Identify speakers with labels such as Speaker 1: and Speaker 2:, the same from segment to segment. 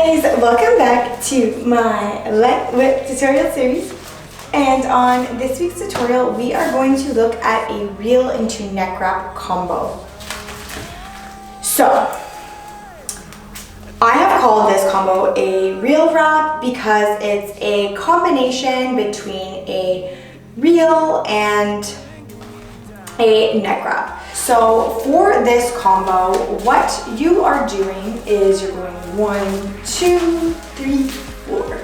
Speaker 1: guys, welcome back to my Lightwhip tutorial series. And on this week's tutorial, we are going to look at a reel into neck wrap combo. So, I have called this combo a reel wrap because it's a combination between a reel and a neck wrap. So for this combo, what you are doing is you're going 1, 2, 3, 4.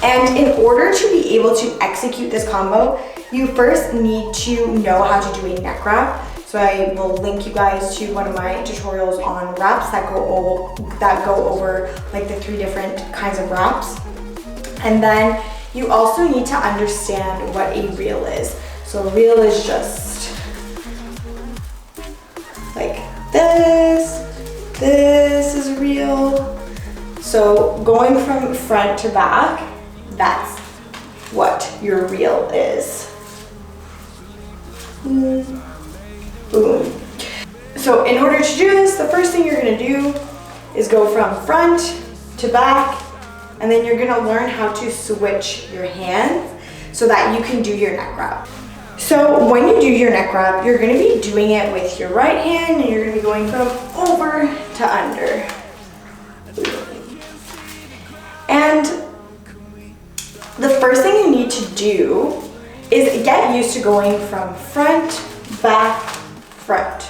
Speaker 1: And in order to be able to execute this combo, you first need to know how to do a neck wrap. So I will link you guys to one of my tutorials on wraps that go over like the 3 different kinds of wraps. And then you also need to understand what a reel is. So a reel is just like this is a reel. So going from front to back, that's what your reel is. Boom. So in order to do this, the first thing you're gonna do is go from front to back, and then you're gonna learn how to switch your hands so that you can do your neck wrap. So when you do your neck wrap, you're gonna be doing it with your right hand, and you're gonna be going from over to under. And the first thing you need to do is get used to going from front, back, front.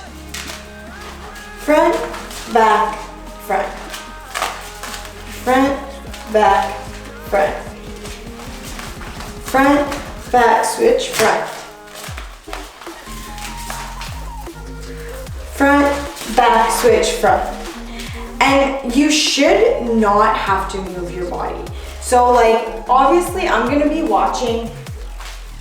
Speaker 1: Front, back, front. Front, back, front. Front, back, switch, front. Front, back, switch, front. And you should not have to move your body. So like, obviously I'm gonna be watching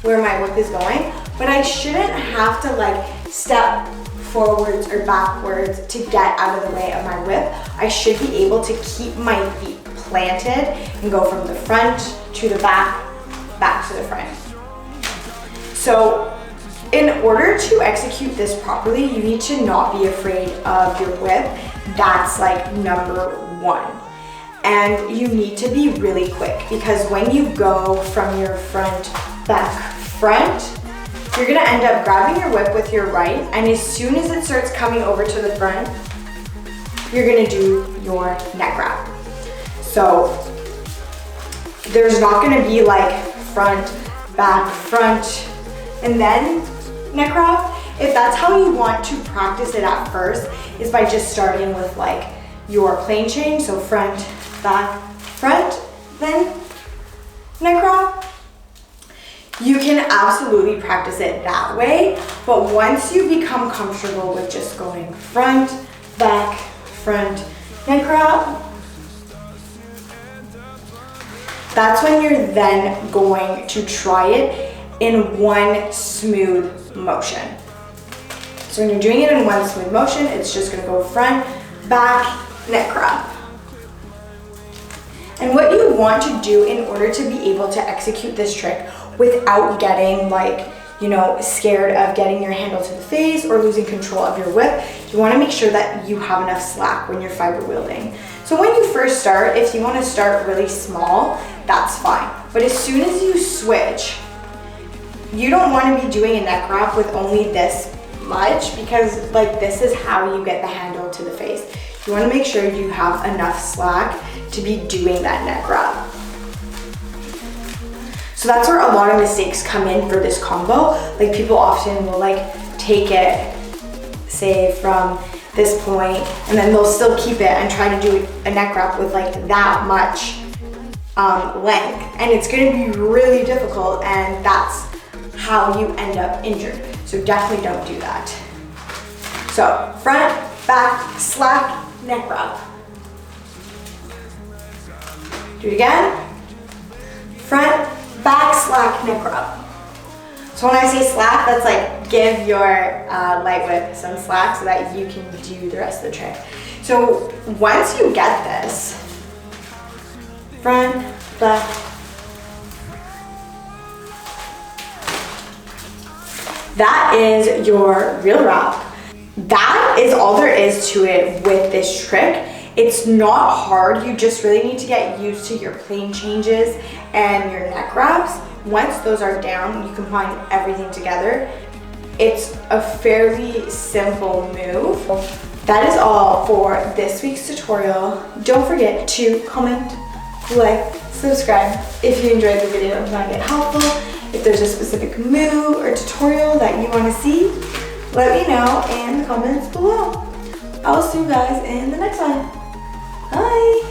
Speaker 1: where my whip is going, but I shouldn't have to like step forwards or backwards to get out of the way of my whip. I should be able to keep my feet planted and go from the front to the back, back to the front. So in order to execute this properly, you need to not be afraid of your whip. That's like number 1. And you need to be really quick, because when you go from your front, back, front, you're gonna end up grabbing your whip with your right, and as soon as it starts coming over to the front, you're gonna do your neck wrap. So there's not gonna be like front, front, and then neck wrap. If that's how you want to practice it at first, is by just starting with like your plane change, so front, back, front, then neck wrap. You can absolutely practice it that way, but once you become comfortable with just going front, back, front, neck wrap, that's when you're then going to try it in one smooth motion. So when you're doing it in one smooth motion, it's just gonna go front, back, neck wrap. And what you want to do in order to be able to execute this trick without getting like, you know, scared of getting your handle to the face or losing control of your whip, you wanna make sure that you have enough slack when you're fiber wielding. So when you first start, if you wanna start really small, that's fine. But as soon as you switch, you don't wanna be doing a neck wrap with only this much, because like this is how you get the handle to the face. You wanna make sure you have enough slack to be doing that neck wrap. So that's where a lot of mistakes come in for this combo. Like people often will like take it, say from this point, and then they'll still keep it and try to do a neck wrap with like that much length. And it's gonna be really difficult, and that's how you end up injured. So definitely don't do that. So front, back, slack, neck wrap. Do it again. Front, back, slack, neck wrap. So when I say slack, that's like give your Lightwhip some slack so that you can do the rest of the trick. So once you get this, front, back, that is your reel wrap. That is all there is to it with this trick. It's not hard, you just really need to get used to your plane changes and your neck grabs. Once those are down, you can find everything together. It's a fairly simple move. That is all for this week's tutorial. Don't forget to comment, like, subscribe if you enjoyed the video and found it helpful. If there's a specific move or tutorial that you want to see, let me know in the comments below. I'll see you guys in the next one. Bye!